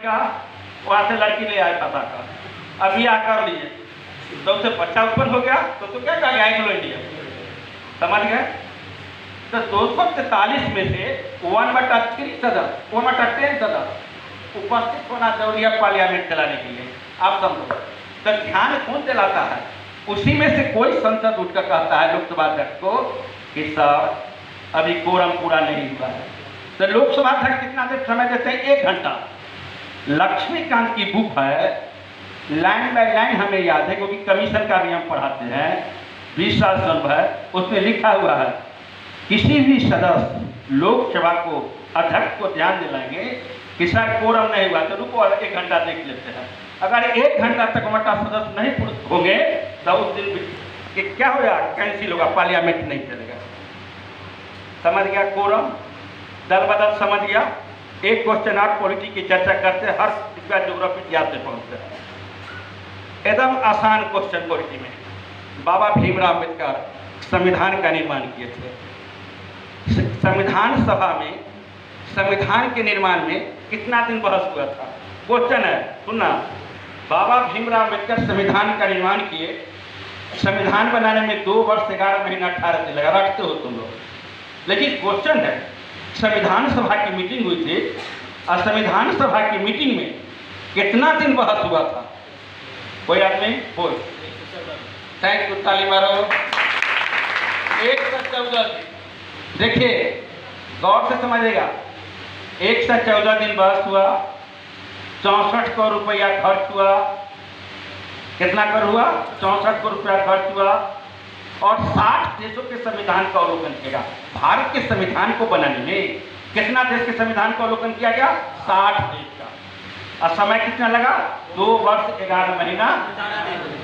का वहां से लड़की ले आए पता का अभी आकर लिए तो उसे बच्चा उत्पन्न हो गया तो क्या कहा गया एंग्लो इंडिया, समझ गए। तो 243 में से 1/3 सदस्य 1/10 सदस्य उपस्थित होना जरूरी है पार्लियामेंट चलाने के लिए। आप समझो तो ध्यान कौन दिलाता है, उसी में से कोई संसद उठकर कहता है लोकसभा अध्यक्ष को कि सर अभी कोरम पूरा नहीं हुआ है। तो लोकसभा अध्यक्ष कितना देर समय देते हैं, 1 घंटा। लक्ष्मीकांत की बुक है, लाइन बाय लाइन हमें याद है क्योंकि कमीशन का भी हम पढ़ाते हैं, 20 साल संभव है, उसमें लिखा हुआ है किसी भी सदस्य लोकसभा को अध्यक्ष को ध्यान दिलाएंगे कि सर कोरम नहीं हुआ तो रुको 1 घंटा देख लेते हैं। अगर 1 घंटा तक मटा सदस्य नहीं पूर्ण होंगे तो उस दिन कि क्या होगा, कैंसिल होगा, पार्लियामेंट नहीं चलेगा। समझ गया कोरम, दल बदल समझ गया। एक क्वेश्चन और पॉलिटी की चर्चा करते हैं, हर इसका ज्योग्राफी याद से पहुंचते हैं। एकदम आसान क्वेश्चन पॉलिटी में, बाबा भीमराव अम्बेडकर संविधान का निर्माण किए थे। संविधान सभा में संविधान के निर्माण में कितना दिन बहस हुआ था, क्वेश्चन है सुनना। बाबा भीमराव अम्बेडकर संविधान का निर्माण किए, संविधान बनाने में 2 वर्ष 11 महीना 18 दिन लगा, रखते हो तुम लोग। लेकिन क्वेश्चन है संविधान सभा की मीटिंग हुई थी और संविधान सभा की मीटिंग में कितना दिन बहस हुआ था, कोई आदमी बोल। थैंक यू, ताली मारो। 114 दिन। देखिए गौर से समझिएगा, 114 दिन बहस हुआ, 64 करोड़ रुपया खर्च हुआ। कितना कर हुआ, 64 करोड़ रुपया खर्च हुआ और 60 देशों के संविधान का अवलोकन किया। भारत के संविधान को बनाने में कितना देश के संविधान का अवलोकन किया गया, 60 देश का। और समय कितना लगा, 2 वर्ष 11 महीना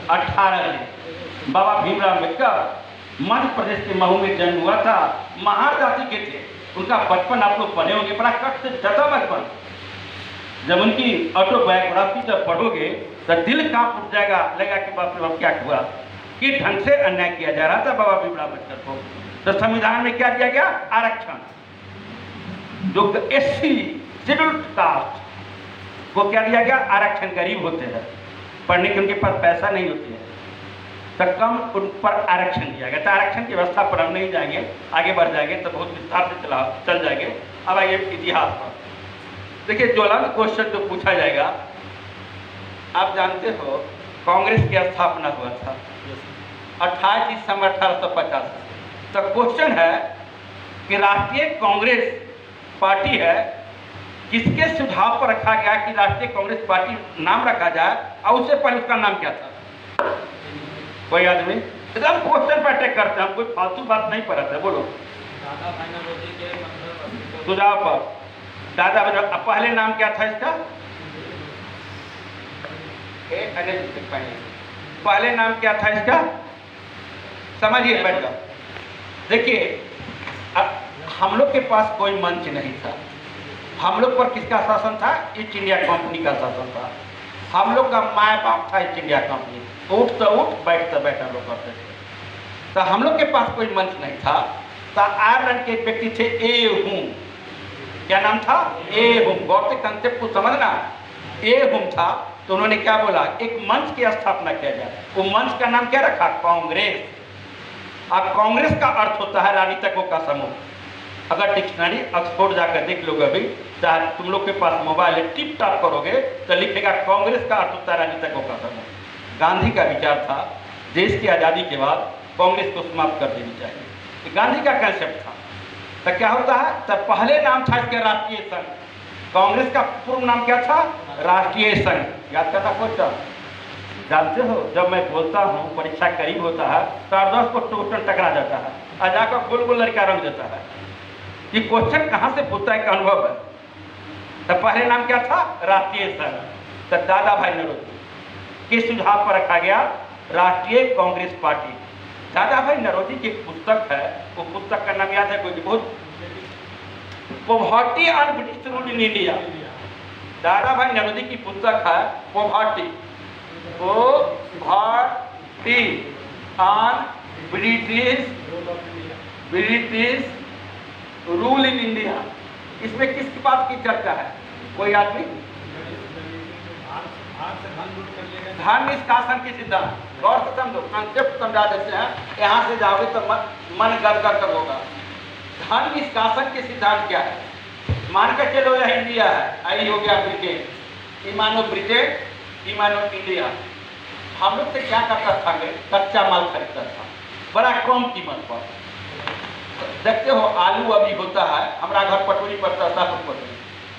18 दिन। बाबा भीमराव अम्बेडकर मध्य प्रदेश के महू में जन्म हुआ था, महार जाति के थे। उनका बचपन आप लोग पढ़े होंगे, बड़ा कष्ट से ज्यादा बचपन। जब उनकी ऑटोबायोग्राफी जब पढ़ोगे तो दिल कांप उठ जाएगा, लगेगा कि बाप रे बाप क्या हुआ, कि ढंग से अन्याय किया जा रहा था बाबा भीमराव अम्बेडकर को। तो संविधान में क्या दिया गया, आरक्षण। जो SC शेड्यूल्ड कास्ट को क्या दिया गया, आरक्षण। गरीब होते हैं, पढ़ने के उनके पास पैसा नहीं होती है, तो कम उन पर आरक्षण दिया गया। तो आरक्षण की व्यवस्था पर हम नहीं जाएंगे, आगे बढ़ जाएंगे तो बहुत विस्तार से चल जाएंगे। अब आइए इतिहास पर। देखिए ज्वलंत क्वेश्चन जो पूछा जाएगा, आप जानते हो कांग्रेस की स्थापना हुआ था 28 दिसंबर 1850। तो क्वेश्चन है कि राष्ट्रीय कांग्रेस पार्टी है, किसके सुझाव पर रखा गया कि राष्ट्रीय कांग्रेस पार्टी नाम रखा जाए, और उससे पहले उसका नाम क्या था, कोई आदमी। एकदम क्वेश्चन पर अटैक करते हैं, हम कोई फालतू बात नहीं पढ़ाते। बोलो सुझाव पर दादा बजा। पहले नाम क्या था इसका, पहले नाम क्या था इसका, समझिए बैठ जाओ। देखिए अब हम लोग के पास कोई मंच नहीं था, हम लोग पर किसका शासन था, ईस्ट इंडिया कंपनी का शासन था। हम लोग का माय बाप था ईस्ट इंडिया कंपनी, उठ तो उठ बैठ तो बैठ हम लोग करते थे। तो हम लोग के पास कोई मंच नहीं था। तो आयरलैंड के व्यक्ति थे ए हुम, क्या नाम था, ए हुम। गौर से कंसेप्ट को समझना, ए हुम था। तो उन्होंने क्या बोला, एक मंच की स्थापना किया जाए। वो मंच का नाम क्या रखा, कांग्रेस। अब कांग्रेस का अर्थ होता है राजनीतिकों का समूह। अगर डिक्शनरी ऑक्सफोर्ड जाकर देख लोगे, अभी चाहे तुम लोग के पास मोबाइल है, टिप टॉप करोगे तो लिखेगा कांग्रेस का अर्थ होता है राजनीतिकों का समूह। गांधी का विचार था देश की आज़ादी के बाद कांग्रेस को समाप्त कर देनी चाहिए, गांधी का कंसेप्ट था। तो क्या होता है, तब पहले नाम था इसके राष्ट्रीय संघ। कांग्रेस का पूर्व नाम क्या था, राष्ट्रीय संघ। याद करना क्वेश्चन, जानते हो जब मैं बोलता हूँ परीक्षा करीब होता है तो 10 को टोटल टकरा जाता है और जाकर गोल गोल लड़का रंग देता है। ये क्वेश्चन कहाँ से पूछता है, एक अनुभव है। तो पहले नाम क्या था, राष्ट्रीय संघ। तो दादा भाई नौरोजी के सुझाव पर रखा गया राष्ट्रीय कांग्रेस पार्टी। दादा भाई नौरोजी की पुस्तक है, वो पुस्तक का नाम याद है कोई, बहुत poverty and British rule in India. दादा भाई नौरोजी की पुस्तक है poverty on British rule in India. इसमें किस बात की चर्चा है, कोई आदमी, धन निष्कासन की सिद्धांत गौर से समझो, कंसेप्ट समझा देते हैं, यहाँ से जाओगे तो मन गदगद होगा। धन निष्कासन के सिद्धांत क्या है? मान कर चलो यह इंडिया है, आई हो गया ब्रिटेन, ये मानो ब्रिटेन, ये मानो इंडिया। हम लोग से क्या करता था? कच्चा माल खरीदता था बड़ा कम कीमत पर। देखते हो आलू अभी होता है, हमारा घर पटोरी पड़ता है 7 रुपये,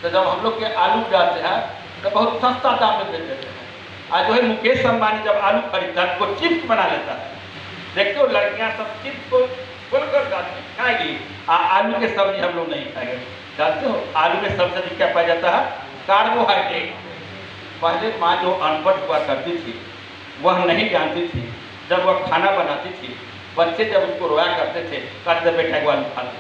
तो जब हम लोग के आलू डालते हैं तो बहुत सस्ता दाम में बेच देते हैं। आज जो है मुकेश अंबानी जब आलू खरीदता है तो चिप्स बना लेता है। देखते हो लड़कियां सब चिप्स को खोलकर खाएगी, आलू के सब्जी हम लोग नहीं खाएंगे। जानते हो आलू में सबसे अधिक क्या पाया जाता है? कार्बोहाइड्रेट। पहले माँ जो अनपढ़ हुआ करती थी वह नहीं जानती थी, जब वह खाना बनाती थी बच्चे जब उसको रोया करते थे, कहते बेटा एक आलू खा लो,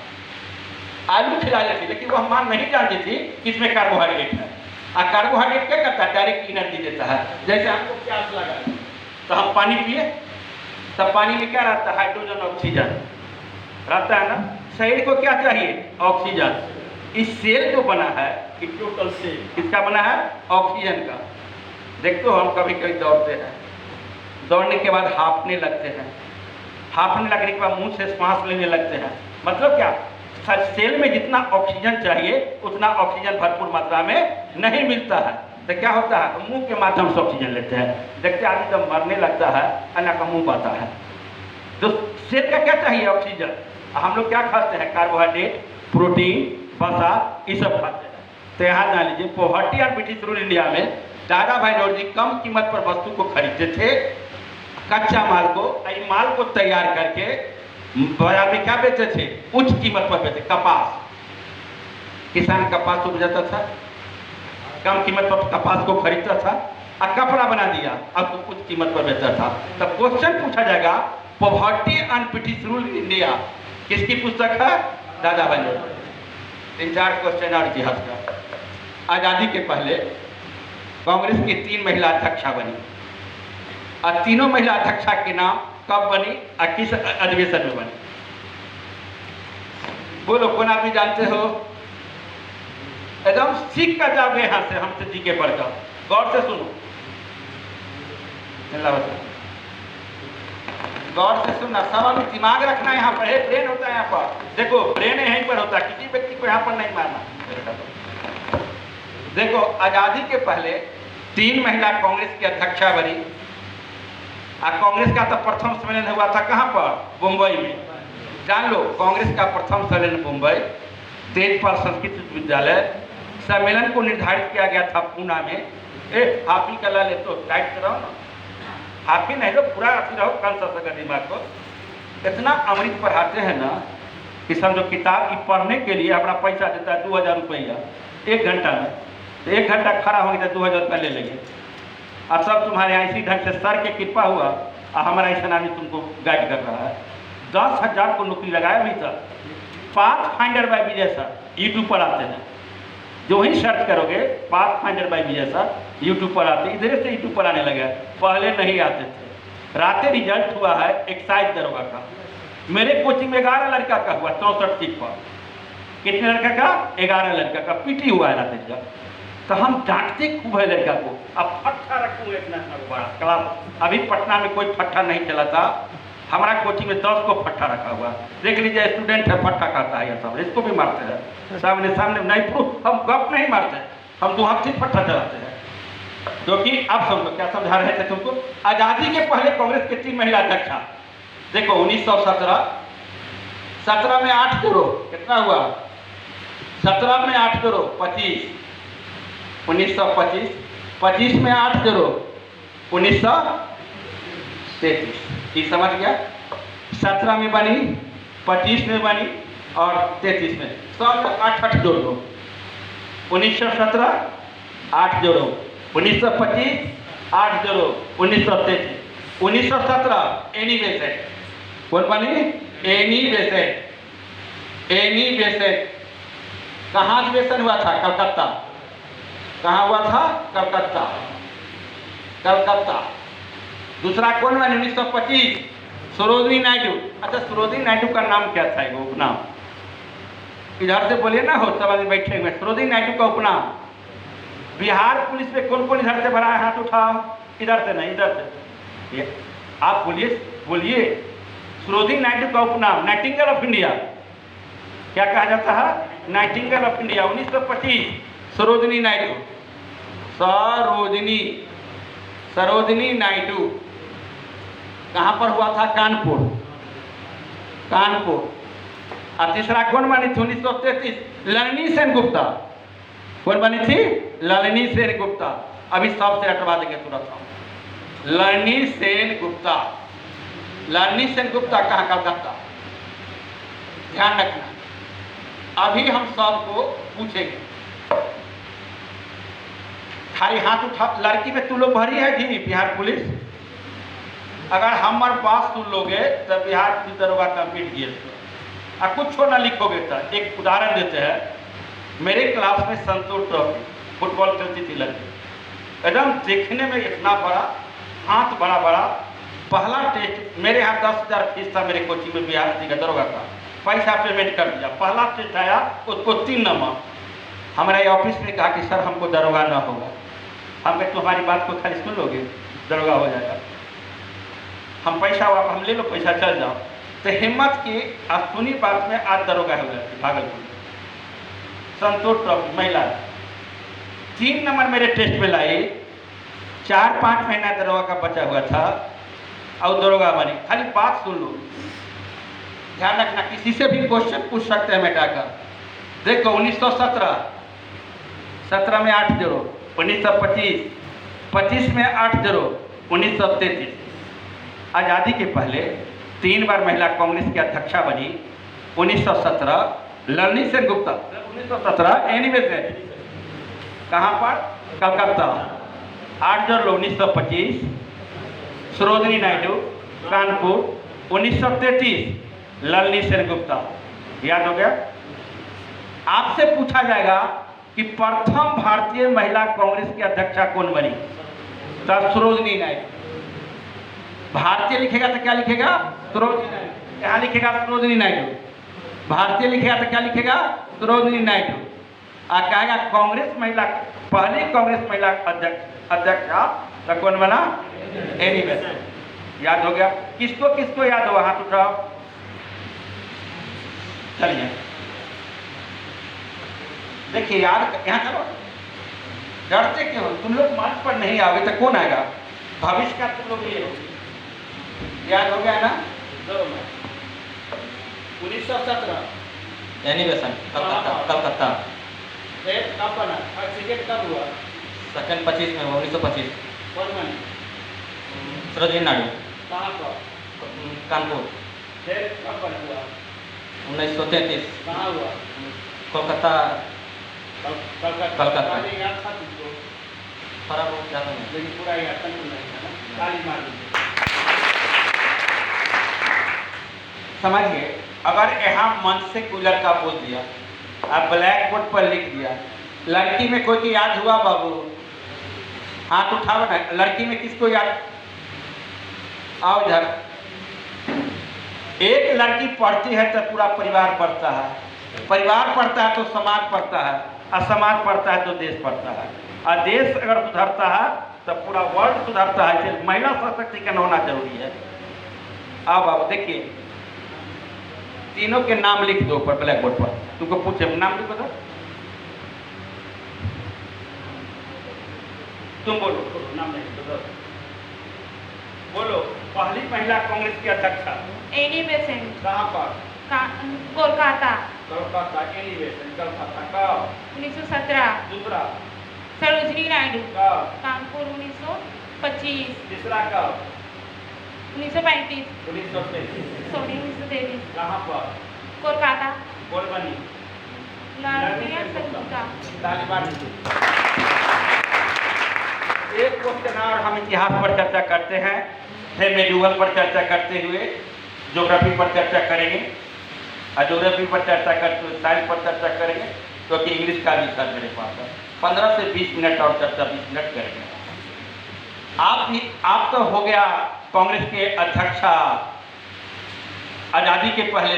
आलू खिला लेती, लेकिन वह माँ नहीं जानती थी कि इसमें कार्बोहाइड्रेट है। और कार्बोहाइड्रेट क्या करता है? डायरेक्ट एनर्जी देता है। जैसे हमको प्यास लगा तो हम पानी पिए, तब पानी में क्या रहता है? हाइड्रोजन ऑक्सीजन रहता है ना। शरीर को क्या चाहिए? ऑक्सीजन। इस सेल जो बना है, इस टोटल सेल किसका बना है? ऑक्सीजन का। देखते हो हम कभी कभी दौड़ते हैं, दौड़ने के बाद हांफने लगते हैं, हांफने लगने के बाद मुंह से सांस लेने लगते हैं। मतलब क्या? सेल में जितना ऑक्सीजन चाहिए उतना ऑक्सीजन भरपूर मात्रा में नहीं मिलता है, तो क्या होता है? मुंह के माध्यम से ऑक्सीजन लेते हैं। देखते आदमी जब मरने लगता है अन्ना का मुंह पाता है। तो सेल का क्या चाहिए? ऑक्सीजन। हम लोग क्या खाते हैं? कार्बोहाइड्रेट, प्रोटीन, वसा, ये सब खाते हैं। तो यहाँ जान लीजिए पॉवर्टी और ब्रिटिश रूल इंडिया में दादा भाई नौरोजी कम कीमत पर वस्तु को खरीदते थे, कच्चा माल को, माल को तैयार करके बाजार में क्या बेचते थे? उच्च कीमत पर बेचते। कपास, किसान कपास को बेचता था, कम कीमत पर कपास को खरीदता था और कपड़ा बना दिया, अब तो उच्च कीमत पर बेचता था। तब क्वेश्चन पूछा जाएगा poverty and British rule India किसकी पुस्तक है? दादा भाई नौरोजी। 3-4 क्वेश्चन और इतिहास का। आज़ादी के पहले कांग्रेस की 3 महिला अध्यक्षा बनी, और तीनों महिला अध्यक्षा के नाम कब बनी और किस अधिवेशन में बनी? बोलो, कौन आदमी जानते हो? एकदम सीख कर जाओगे यहाँ से, हमसे जीके पढ़कर। गौर से सुनो, गौर से सुनना, सब अभी दिमाग रखना। यहाँ पर ब्रेन होता है, यहाँ पर देखो ब्रेन यहीं पर होता है, किसी व्यक्ति को यहाँ पर नहीं मारना। देखो आजादी के पहले 3 महिला कांग्रेस की अध्यक्षा बनी, और कांग्रेस का तो प्रथम सम्मेलन हुआ था कहाँ पर? मुंबई में। जान लो कांग्रेस का प्रथम सम्मेलन मुंबई, तेजपाल संस्कृत विश्वविद्यालय। सम्मेलन को निर्धारित किया गया था पूना में। हाफी कला ले तो टाइट कराओ ना, हाफी नहीं तो पूरा अथी रहो, कंस दिमाग को। इतना अमृत पढ़ाते हैं ना कि समझो किताब की पढ़ने के लिए अपना पैसा देता है 2000 रुपया 1 घंटा में, तो 1 घंटा खड़ा होंगे तो 2000 रुपया ले लेंगे। और सब तुम्हारे यहाँ इसी ढंग से सर की कृपा हुआ और हमारा ऐसा आदमी तुमको गाइड कर रहा है। 10,000 को नौकरी लगाया अभी तक। पाथफाइंडर बाय विजय सर यूट्यूब पर आते हैं, जो ही सर्च करोगे पाथफाइंडर बाय विजय सर यूट्यूब पर आते, इधर से यूट्यूब पर आने लगे, पहले नहीं आते थे। रातें रिजल्ट हुआ है एक्साइज दरोगा का, मेरे कोचिंग में 11 लड़का का हुआ 64 सीट पर। कितने लड़का का? 11 लड़का का पीटी हुआ है रात रिजल्ट। तो हम डांटते खूब है लड़का को। अब फट्टा रखूँ इतना बड़ा क्लास, अभी पटना में कोई फट्टा नहीं चला था, हमारा कोचिंग में 10 को फट्टा रखा हुआ। देख लीजिए स्टूडेंट है फट्टा खाता है, ये सब इसको भी मारते हैं सामने सामने। नहीं प्रूफ, हम गप नहीं मारते, हम 2 हाथ से फट्टा चलाते हैं। क्योंकि अब समझो क्या समझा रहे थे तुमको। आज़ादी के पहले कांग्रेस के 3 महिला अध्यक्षा। देखो 1917, 17 में 8 जोड़ो कितना हुआ? 17 में 8 जोड़ो 25, 1925, 25 में 8 जोड़ो 1933। ये समझ गया? 17 में बनी, 25 में बनी और 33 में, सब 8 जोड़ दो। 1917 8 जोड़ो, 1925 8 जोड़ो 1933। 1917 एनी बेसेंट, कौन बनी? Annie Besant. एनी बेसेंट कहाँ अधिवेशन हुआ था? कलकत्ता। कहाँ हुआ था? कलकत्ता, कलकत्ता। दूसरा कौन बने? 1925 सरोजिनी नायडू। अच्छा सरोजिनी नायडू का नाम क्या था? वो उपनाम इधर से बोलिए ना, हो सब आदमी बैठे हुए। सरोजिनी नायडू का उपनाम। बिहार पुलिस में कौन कौन इधर से भरा है? हाथ उठाओ। इधर से नहीं, इधर से। ये आप बोलिए, बोलिए। सरोजिनी नायडू का उपनाम नाइटिंगेल ऑफ इंडिया, क्या कहा जाता है? Nightingale of India. 1925 Sarojini Naidu, Sarojini Naidu कहाँ पर हुआ था? कानपुर। और तीसरा कौन बनी थी 1933? ललनी सेनगुप्ता। कौन बनी थी? ललनी सेनगुप्ता। अभी सबसे हटवा देंगे तुरंत हम। ललनी सेनगुप्ता कहाँ? कलकत्ता। ध्यान रखना, अभी हम सबको पूछेंगे। खाली हाथ उठा। लड़की में तुम लोग भरी है जी बिहार पुलिस? अगर हमारे पास सुन लोगे तो बिहार पुलिस दरोगा कंप्लीट किए और कुछ ना लिखोगे तो एक उदाहरण देते हैं। मेरे क्लास में संतोष ट्रॉफी फुटबॉल खेलती थी लड़की, एकदम देखने में इतना बड़ा, हाथ बड़ा बड़ा। पहला टेस्ट मेरे यहाँ 10,000 फीस था मेरे कोचिंग में बिहार का दरोगा का, पैसा पेमेंट कर दिया। पहला टेस्ट आया, उसको 3 नंबर। हमारे ऑफिस में कहा कि सर हमको दरोगा ना होगा। हम कहे तुम्हारी बात को खाली सुन लोगे, दरोगा हो जाएगा। हम पैसा वापस, हम ले लो पैसा, चल जाओ। तो हिम्मत की आज सुनी बात में आज दरोगा हो जाती भागलपुर। संतोष ट्रॉफी महिला 3 नंबर मेरे टेस्ट में लाई। 4-5 महीना दरोगा का बचा हुआ था और दरोगा बनी। खाली बात सुन लो, ध्यान रखना। किसी से भी क्वेश्चन पूछ सकते हैं बेटा का। देखो 1917 में 8 0, 1925, 25 में 8 0, 1933। आज़ादी के पहले 3 बार महिला कांग्रेस की अध्यक्षा बनी। 1917 ललनी सेनगुप्ता, 1917 एनीवे से कहाँ पर? कलकत्ता। 8 0 1925 सरोजिनी नायडू कानपुर। 1933 ललनी सेनगुप्ता। याद हो गया? आपसे पूछा जाएगा कि प्रथम भारतीय महिला कांग्रेस की अध्यक्षा कौन बनी? तो सरोजिनी नायडू। भारतीय लिखेगा तो क्या लिखेगा? सरोजिनी नायडू। यहाँ लिखेगा सरोजिनी नायडू। भारतीय लिखेगा तो क्या लिखेगा? सरोजिनी नायडू। और कहेगा कांग्रेस महिला, पहली कांग्रेस महिला अध्यक्षा तो कौन बना? Annie Besant. याद हो गया? किसको किसको याद हुआ? हाथ उठाओ। चलिए देखिए, याद यहाँ चलो। डरते क्यों? तुम लोग मंच पर नहीं आओगे तो कौन आएगा? भविष्य का तुम लोग ये हो। याद हो गया ना? 1917 एनिवेशन कलकत्ता। कब बना? क्रिकेट कब हुआ? सेकंड 25 में 1925। कौन बनी? सरोजिनी नायडू कहाँ पर? कानपुर। फिर कब बना हुआ? 1933 कहाँ हुआ? कोलकाता। कलकत्ता। याद था तुमको? थोड़ा बहुत ज़्यादा नहीं, लेकिन पूरा याद था नहीं था ना? ताली मार दीजिए। समझिए, अगर यहाँ मंच से कोई लड़का बोल दिया, आप ब्लैक बोर्ड पर लिख दिया, लड़की में कोई की याद हुआ बाबू? हाथ उठाओ ना। लड़की में किसको याद? आओ इधर। एक लड़की पढ़ती है तो पूरा परिवार पढ़ता है, परिवार पढ़ता है तो समाज पढ़ता है, और समाज पढ़ता है तो देश पढ़ता है, और देश अगर सुधरता है तो पूरा वर्ल्ड सुधरता है। इसलिए महिला सशक्तिकरण होना जरूरी है। अब आप देखिए, तीनों के नाम लिख दो ऊपर ब्लैक बोर्ड पर। तुमको पूछे नाम लिखो तो तुम बोलो, नाम लिख दो। बोलो, पहली महिला कांग्रेस की अध्यक्षा एनी बेसेंट। कहाँ पर? कोलकाता। कलकत्ता। Annie Besant Calcutta. कब? 1917। दूसरा? सरोजिनी नायडू कब? कानपुर 1925। तीसरा कब? 1935। 1933। सॉरी 1923। कहाँ पर? कोलकाता। कौन बनी? ललनी सेनगुप्ता। तालिबान। एक क्वेश्चन और हम इतिहास पर चर्चा करते हैं, फिर मेडुअल पर चर्चा करते हुए ज्योग्राफी पर चर्चा करेंगे, और ज्योग्राफी पर चर्चा करते हुए साइंस पर चर्चा करेंगे, क्योंकि इंग्लिश का भी सर मेरे पास है। 15 से 20 मिनट और चर्चा 20 मिनट करेंगे। आप तो हो गया कांग्रेस के अध्यक्षा। आज़ादी के पहले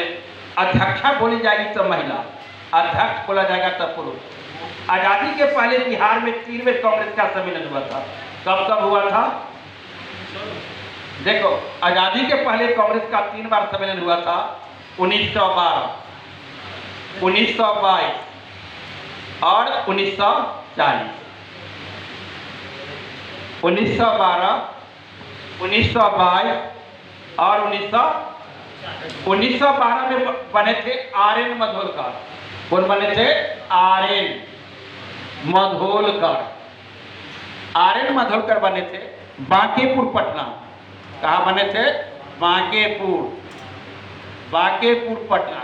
अध्यक्षा बोली जाएगी तो महिला, अध्यक्ष बोला जाएगा तो पुरुष। आज़ादी के पहले बिहार में 3वें कांग्रेस का सम्मेलन हुआ था। कब कब हुआ था? देखो, आजादी के पहले कांग्रेस का 3 बार सम्मेलन हुआ था। 1912, 1922 और 1940। 1912, 1922 और 1912 में बने थे आर्यन मधोलकर। कौन बने थे? आर्यन मधोलकर। आर्यन मधोलकर बने थे बांकेपुर पटना। कहाँ बने थे? बांकेपुर, बांकेपुर पटना।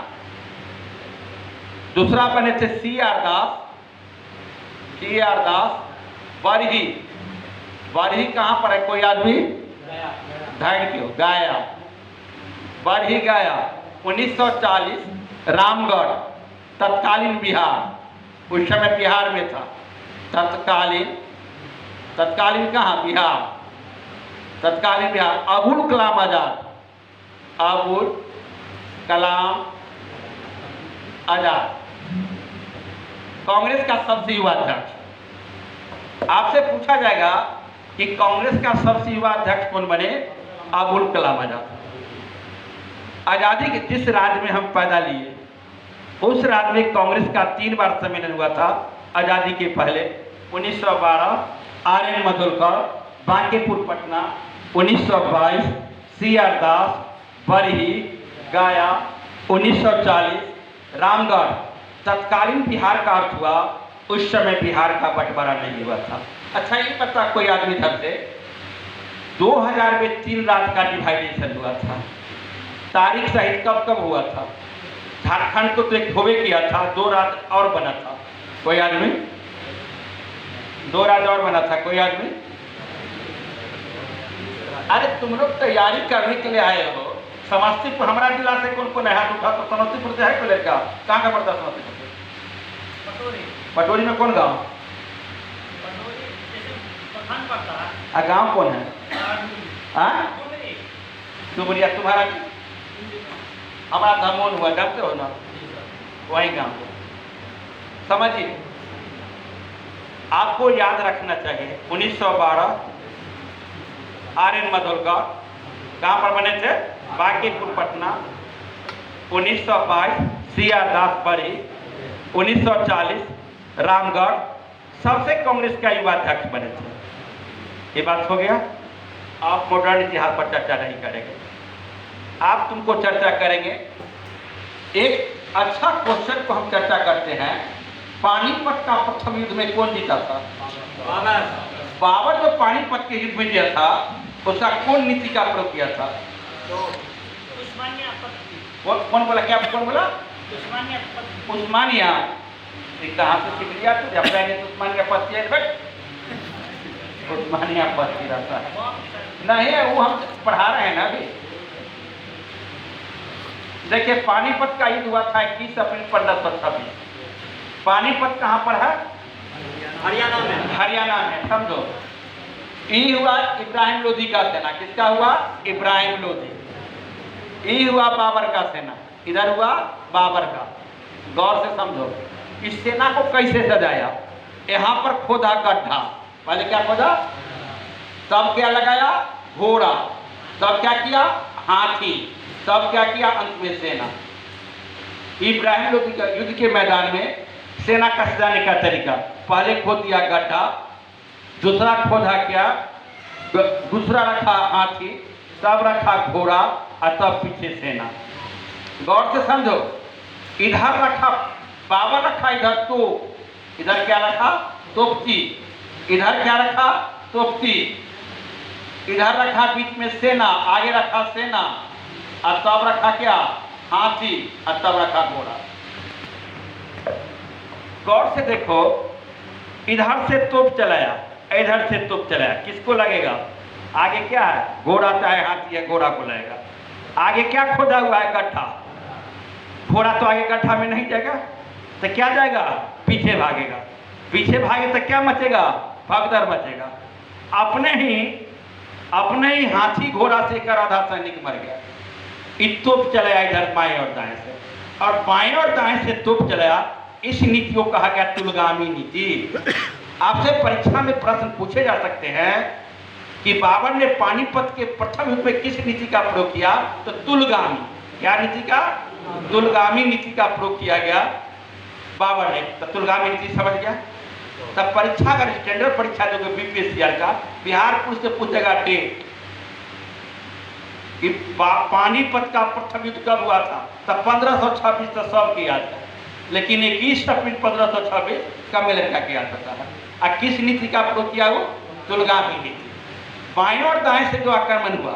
दूसरा बने थे C.R. दास, C.R. दास बरही। बरही कहाँ पर है? कोई आदमी? थैंक यू, गया। बरही गया। 1940 रामगढ़, तत्कालीन बिहार। उस समय बिहार में था। तत्कालीन कहाँ? बिहार, तत्कालीन बिहार। अबुल कलाम आजाद, अबुल कलाम आजाद कांग्रेस का सबसे युवा अध्यक्ष। आपसे पूछा जाएगा कि कांग्रेस का सबसे युवा अध्यक्ष कौन बने? अबुल कलाम आजाद। आजादी के जिस राज्य में हम पैदा लिए, उस राज्य में कांग्रेस का 3 बार सम्मेलन हुआ था आजादी के पहले। 1912 आर्यन मधोलकर, बांकेपुर पटना। 1922 C.R. दास, बरही गया। 1940 रामगढ़। तत्कालीन बिहार का अर्थ हुआ उस समय बिहार का बंटवारा नहीं हुआ था। अच्छा, ये पता कोई आदमी इधर से 2000 में 3 राज्य का डिवाइडेशन हुआ था। तारीख सहित कब कब हुआ था? झारखंड को तो एक होवे किया था, 2 राज्य और बना था। कोई आदमी? 2 राज्य और बना था। कोई आदमी? अरे तुम लोग तैयारी करने के लिए आए हो। समस्तीपुर, हमारा जिला से कौन कौन हाथ उठा? तो समस्तीपुर से है कोई लड़का? कहाँ का पड़ता समस्तीपुर से? पटोरी में कौन गाँव? गाँव कौन है? डुमरिया। तुम्हारा? हमारा धमोन हुआ, जानते हो ना? वही गाँव। समझिए, आपको याद रखना चाहिए 1912 आर्यन मधोलकर कहाँ पर बने थे? बांकेपुर पटना। 1922 C.R. दास बरही। 1940 रामगढ़। सबसे कांग्रेस का युवा अध्यक्ष बने थे। ये बात हो गया। आप मॉडर्न इतिहास पर चर्चा नहीं करेंगे, आप तुमको चर्चा करेंगे। एक अच्छा क्वेश्चन को हम चर्चा करते हैं। पानीपत का प्रथम युद्ध में कौन जीता था? बाबर। जो पानीपत के युद्ध में जीता था, उसका कौन नीति का प्रयोग किया था? कौन बोला? क्या कौन बोला? उस्मानिया। कहाँ से सीख लिया? तो जब पहले तो उस्मानिया पत्ती है, उस्मानिया पत्ती रहता है नहीं है, वो हम पढ़ा रहे हैं ना अभी। देखिए, पानीपत का युद्ध हुआ था 21 अप्रैल 1526। पानीपत कहाँ पर है? हरियाणा में। हरियाणा में। समझो, ये हुआ इब्राहिम लोधी का सेना। किसका हुआ? इब्राहिम लोधी। ये हुआ बाबर का सेना। इधर हुआ बाबर का। गौर से समझो, इस सेना को कैसे सजाया? यहाँ पर खोदा गड्ढा। पहले क्या खोदा? तब क्या लगाया? घोड़ा। तब क्या किया? हाथी। तब क्या किया? अंत में सेना। इब्राहिम लोधी का युद्ध के मैदान में सेना का सजाने का तरीका, पहले खोद दिया गड्ढा, दूसरा खोदा क्या? दूसरा रखा हाथी, तब रखा घोड़ा और तब पीछे सेना। गौर से समझो, इधर रखा बाबर, रखा इधर तोप। इधर क्या रखा? तोपची। इधर क्या रखा? तोपची। इधर रखा बीच में सेना, आगे रखा सेना और तब रखा क्या? हाथी और तब रखा घोड़ा। गौर से देखो, इधर से तोप चलाया, इधर से तोप चलाया, किसको लगेगा? आगे क्या है? घोड़ा चाहे हाथी है, घोड़ा को लगेगा। आगे क्या खोदा हुआ है? गड्ढा। घोड़ा तो आगे गड्ढा में नहीं जाएगा, तो क्या जाएगा? पीछे भागेगा। पीछे भागे तो क्या मचेगा? भगदड़ मचेगा। अपने ही हाथी घोड़ा से कर आधा सैनिक मर गया। तोप चलाया इधर बाएं और दाएं से, और बाएं और दाएं से तोप चलाया। इस नीति को कहा गया तुलगामी नीति। आपसे परीक्षा में प्रश्न पूछे जा सकते हैं कि बाबर ने पानीपत के प्रथम युद्ध में किस नीति का प्रयोग किया? तो तुलगामी। क्या नीति का? तुलगामी नीति का प्रयोग किया गया बाबर ने। तो तुलगामी नीति समझ गया। तब परीक्षा अगर स्टैंडर्ड परीक्षा दोगे बीपीएससीआर का, बिहार पुलिस से पूछेगा डेट कि पानीपत का प्रथम युद्ध कब हुआ था? तब 1526 तो सबकी याद है, लेकिन 21 अप्रैल 1526 सम्मेलन का याद होता है। और किस नीति का प्रयोग किया? वो तुलगामी नीति। बाएं और दाएं से जो आक्रमण हुआ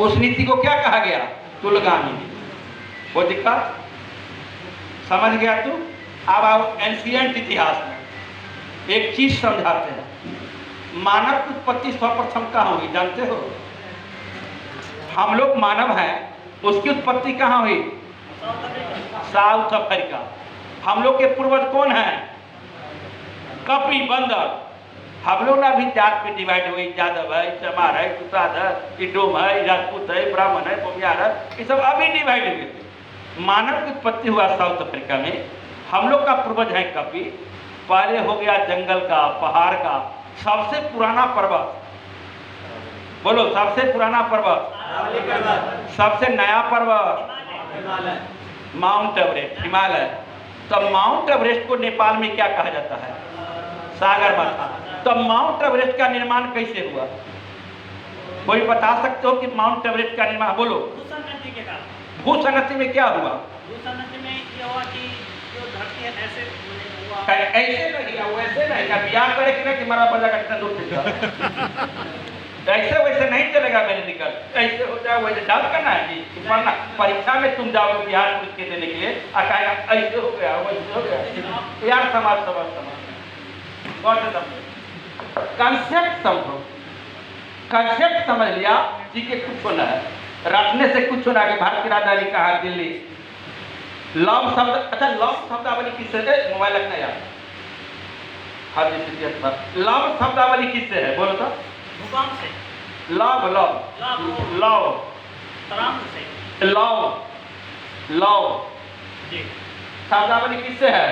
उस नीति को क्या कहा गया? तुलगामी नीति। वो दिक्कत समझ गया तू? अब आओ एंशिएंट इतिहास में एक चीज समझाते हैं। मानव की उत्पत्ति सर्वप्रथम कहाँ हुई जानते हो? हम लोग मानव हैं, उसकी उत्पत्ति कहाँ हुई? South Africa. हम लोग के पूर्वज कौन हैं? कपी, बंदर। हम लोग ना भी जात पे डिवाइड हुए, यादव है, चमार है, सुताद है, इडोम है, राजपूत है, ब्राह्मण है, भूमियार है, ये सब अभी डिवाइड हुए। मानव की उत्पत्ति हुआ साउथ अफ्रीका में। हम लोग का पूर्वज है कपी। पहले हो गया जंगल का, पहाड़ का। सबसे पुराना पर्वत बोलो, सबसे पुराना पर्वत, सबसे नया पर्वत माउंट एवरेस्ट, हिमालय। तो माउंट एवरेस्ट को नेपाल में क्या कहा जाता है? सागर माथा। तो माउंट एवरेस्ट का निर्माण कैसे हुआ? कोई बता सकते हो कि माउंट एवरेस्ट का निर्माण? बोलो। भूसंगति में क्या हुआ? भूसंगति में ये हुआ कि जो धरती है ऐसे हुआ। ऐसे नहीं, वैसे नहीं। क्या बिहार करे कि नहीं कि हमारा बजा कितना दूर से ऐसे वैसे नहीं चलेगा मेरे निकल। ऐसे हो जाए वैसे डाल करना है जी। पढ़ना परीक्षा में तुम जाओगे बिहार पुलिस के देने के लिए, और कहेगा ऐसे हो गया, वैसे हो गया। यार समाज कंसेप्ट समझो। कंसेप्ट समझ लिया जी के कुछ होना है, रखने से कुछ होना है। भारत की राजधानी कहाँ? दिल्ली। लव शब्द, अच्छा लव शब्दावली किससे? मोबाइल रखना यार। हाँ जी, लव शब्दावली किससे है? बोलो तो। भूकंप से। लव लव लव तरंग से। लव लव जी। शब्दावली किससे है?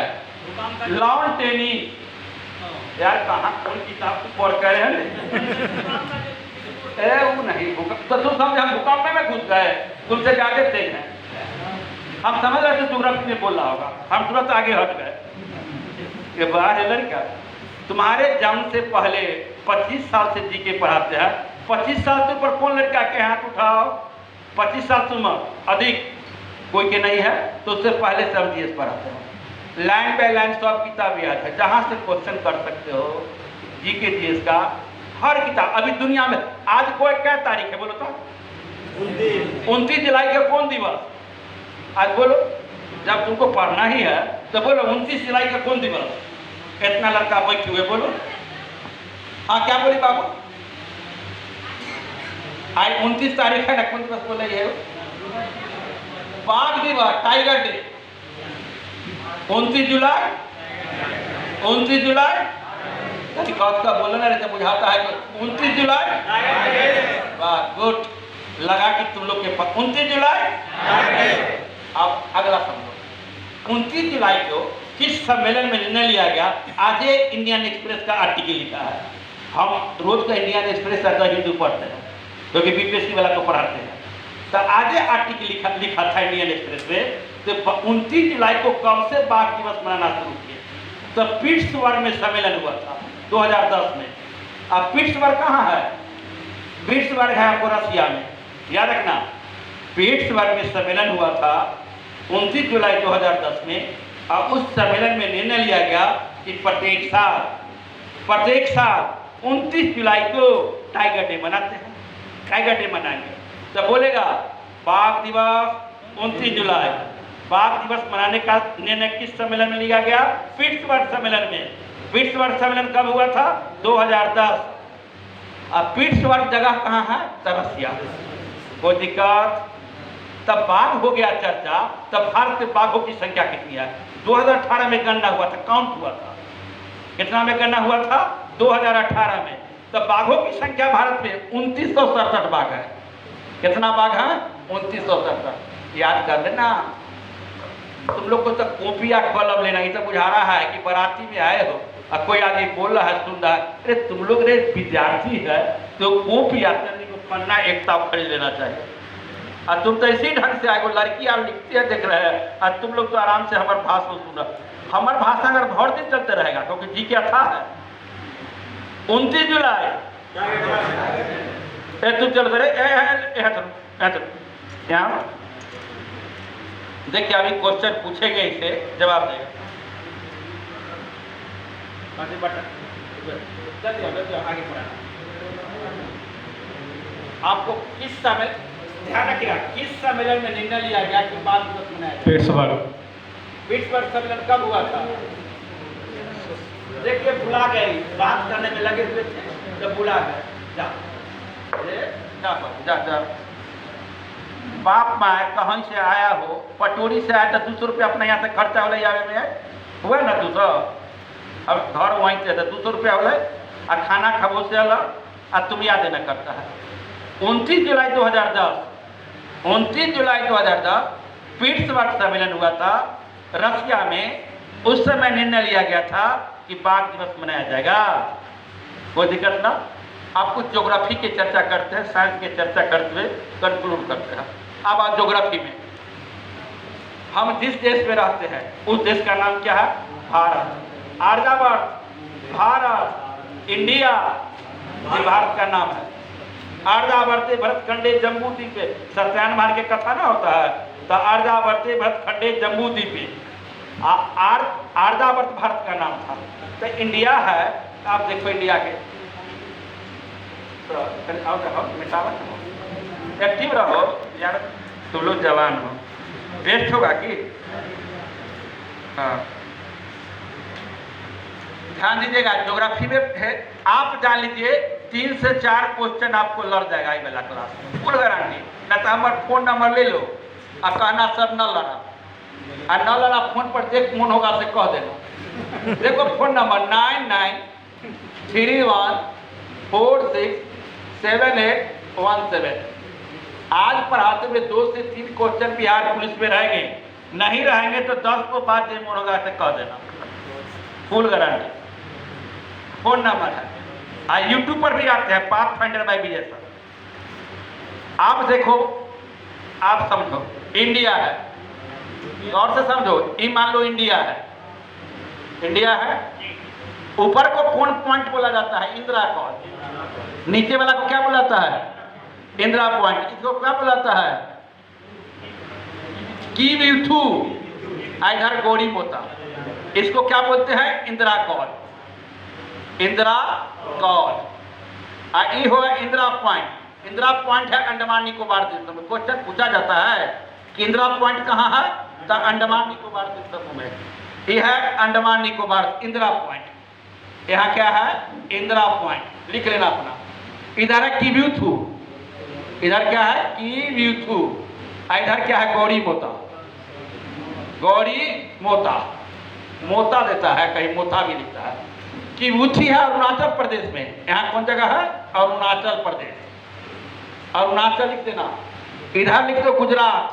भूकंप का। Lawn tennis. यार कहाँ कौन किताब को पढ़ कर रहे हैं? वो नहीं भूकंप तो तुम समझ, हम भूकंप में घुस गए, तुमसे ज्यादा तेज हैं। हम समझ रहे थे ज्योग्राफी में बोल रहा होगा, हम तुरंत आगे हट गए। ये बात है लड़का, तुम्हारे जन्म से पहले 25 साल से जीके पढ़ाते हैं। 25 साल से ऊपर कौन लड़का के हाथ उठाओ? 25 साल से उम्र अधिक कोई के नहीं है, तो उससे पहले से हम जीएस पढ़ाते हैं। लाइन बाय लाइन सब किताब याद है, जहाँ से क्वेश्चन कर सकते हो जीके जीएस का हर किताब। अभी दुनिया में आज कोई क्या तारीख है बोलो तो? 29 जुलाई का कौन दिवस? आज बोलो, जब तुमको पढ़ना ही है तो बोलो 29 जुलाई का कौन दिवस? इतना लड़का बैठे हुए बोलो। हाँ क्या बोली बाबू? आज 29 तारीख है ना, कौन दिवस बोल रही है? बाघ दिवस, टाइगर डे। 29 जुलाई 29 जुलाई का बोलना रहता, बुझाता है कि 29 जुलाई। वाह गुड, लगा कि तुम लोग के पास 29 जुलाई। अब अगला समझो, 29 जुलाई को किस सम्मेलन में निर्णय लिया गया? आज इंडियन एक्सप्रेस का आर्टिकल लिखा है। हम रोज का इंडियन एक्सप्रेस का हिंदू पढ़ते हैं क्योंकि बीपीएससी वाला को पढ़ाते हैं। तो आज आर्टिकल लिखा था इंडियन एक्सप्रेस में। तो 29 जुलाई को कब से बाघ दिवस मनाना शुरू किया? तो पिट्सबर्ग में सम्मेलन हुआ था 2010 में। अब पिट्सबर्ग कहाँ है? पिट्सबर्ग है आपको रसिया में, याद रखना। पिट्सबर्ग में सम्मेलन हुआ था 29 जुलाई 2010 में। अब उस सम्मेलन में निर्णय लिया गया कि प्रत्येक साल 29 जुलाई को टाइगर डे मनाते हैं, टाइगर डे मनाएंगे। तो बोलेगा बाघ दिवस 29 जुलाई। बाघ दिवस मनाने का निर्णय किस सम्मेलन में लिया गया? पिट्सबर्ग सम्मेलन में। पिट्सबर्ग सम्मेलन कब हुआ था? 2010। अब पिट्सबर्ग जगह कहाँ है? रसिया। कोई दिक्कत? तब बाघ हो गया चर्चा। तब भारत में बाघों की संख्या कितनी है? 2018 में गणना हुआ था, काउंट हुआ था। कितना में गणना हुआ था? 2018 में। तब बाघों की संख्या भारत में 2967 बाघ है। कितना बाघ है? 2967। याद कर लेना। तुम लोग को तो कॉपी या कलम लेना, ये तो बुझा रहा है कि बाराती में आए हो और कोई आदमी बोल रहा है सुन रहा है। अरे तुम लोग रे विद्यार्थी है, तो कॉपी आते को पन्ना एक किताब खरीद लेना चाहिए। और तुम तो इसी ढंग से आए, लड़की आप लिखती है देख रहे हैं, और तुम लोग तो आराम से हमारे भाषा सुना। हमारे भाषा अगर भर दिन चलते रहेगा, क्योंकि जी क्या था है 29 जुलाई तू चल रहे यहाँ देखिए, अभी क्वेश्चन पूछेंगे, इसे जवाब देगा। आगे बढ़ाना। आपको किस समय, ध्यान रखिएगा, किस सम्मेलन में निर्णय लिया गया कि बाल दिवस मनाया जाए? पिट्सबर्ग सम्मेलन कब हुआ था? देखिए भुला गए, बात करने में लगे हुए थे तो भुला गए। जा बाप माए कहीं से आया हो, पटोरी से आया तो 200 रुपया अपने यहाँ से खर्चा हो जावे में हुआ ना 200। अब घर वहीं से 200 रुपया हो, और खाना खाबो से अलग, और तुम याद न करता है। 29 जुलाई 2010 पिट्सबर्ग सम्मेलन हुआ था रशिया में। उस समय निर्णय लिया गया था कि बाघ दिवस मनाया जाएगा। कोई दिक्कत ना। आप कुछ ज्योग्राफी की चर्चा करते हैं, साइंस की चर्चा करते हुए कंक्लूड करते हैं। अब आज ज्योग्राफी में हम जिस देश में रहते हैं उस देश का नाम क्या है? भारत। आर्यावर्त, भारत, इंडिया, ये भारत का नाम है। आर्यावर्ते भरतखंडे जम्बू द्वीपे, सत्यान भार के कथा ना होता है, तो आर्यावर्ते भरतखंडे जम्बू द्वीपे, आर्यावर्त भारत का नाम था। तो इंडिया है, आप देखो इंडिया के एक्टिव रहो यार, तुम लोग जवान हो, वेस्ट होगा कि? हाँ, ध्यान दीजिएगा। ज्योग्राफी में है, आप जान लीजिए 3 से 4 क्वेश्चन आपको लड़ जाएगा ये वाला क्लास, फुल गारंटी। न तो हमारा फोन नंबर ले लो और कहना सर न लड़ा, और न लड़ा फोन पर देख मन होगा से कह देना। देखो फोन नंबर 9931467817। आज पढ़ाते हुए 2 से 3 क्वेश्चन बिहार पुलिस में रहेंगे, नहीं रहेंगे तो 10 को बाद मन होगा से कह देना, फुल गारंटी। फोन नंबर है, यूट्यूब पर भी आते हैं, पाथफाइंडर बाय विजय सर। आप देखो, आप समझो इंडिया है, और से समझो, ये मान लो इंडिया है, इंडिया है। ऊपर को कौन पॉइंट बोला जाता है? इंदिरा कॉल। नीचे वाला को क्या बोला जाता है? इंदिरा पॉइंट। इसको क्या बोला जाता है? की व्यू, इधर गौरी मोता। इसको क्या बोलते हैं? इंदिरा कॉल। इंदिरा कॉल। ये हो इंदिरा पॉइंट। इंदिरा पॉइंट है अंडमान निकोबार द्वीप समूह। क्वेश्चन पूछा जाता है कि इंदिरा पॉइंट कहाँ है, तो अंडमान निकोबार द्वीप समूह में। ये है अंडमान निकोबार इंदिरा पॉइंट। यहाँ क्या है? इंदिरा पॉइंट, लिख लेना अपना। इधर है की व्यू थू, इधर क्या है? की व्यू थू। इधर क्या है? गौरी मोता। गौरी मोता, मोता देता है, कहीं मोता भी लिखता है। कि ऊँची है अरुणाचल प्रदेश में। यहाँ कौन जगह है? अरुणाचल प्रदेश। अरुणाचल लिख देना। इधर लिख दो गुजरात,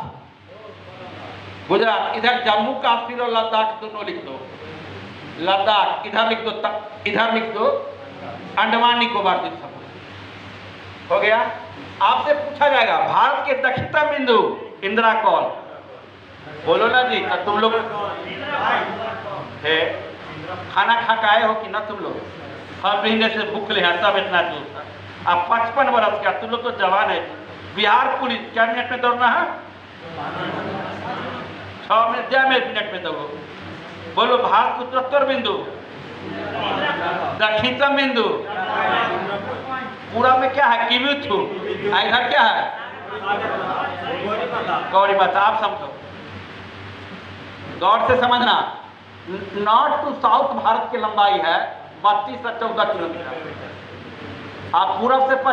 गुजरात। इधर जम्मू कश्मीर और लद्दाख दोनों लिख दो, लद्दाख। इधर लिख दो, इधर लिख दो अंडमान निकोबार द्वीप समूह। हो गया। आपसे पूछा जाएगा भारत के दक्षिणतम बिंदु, इंदिरा कॉल। बोलो ना जी, तुम लोग है खाना खा के आए हो कि ना? तुम लोग हर महीने से भूख ले हैं, सब इतना जोश है। आप 55 वर्ष का, तुम लोग तो जवान है। बिहार पुलिस क्या मिनट में दौड़ना है? 6 मिनट, 10 मिनट में दौड़ो। बोलो भारत को 73 बिंदु, दक्षिणतम बिंदु, पूरा में क्या है? की व्यू थू। इधर क्या है? गौरी माता। आप समझो, गौर से समझना। नॉर्थ टू साउथ भारत की लंबाई है 32 से 14 किलोमीटर। आप पूरब से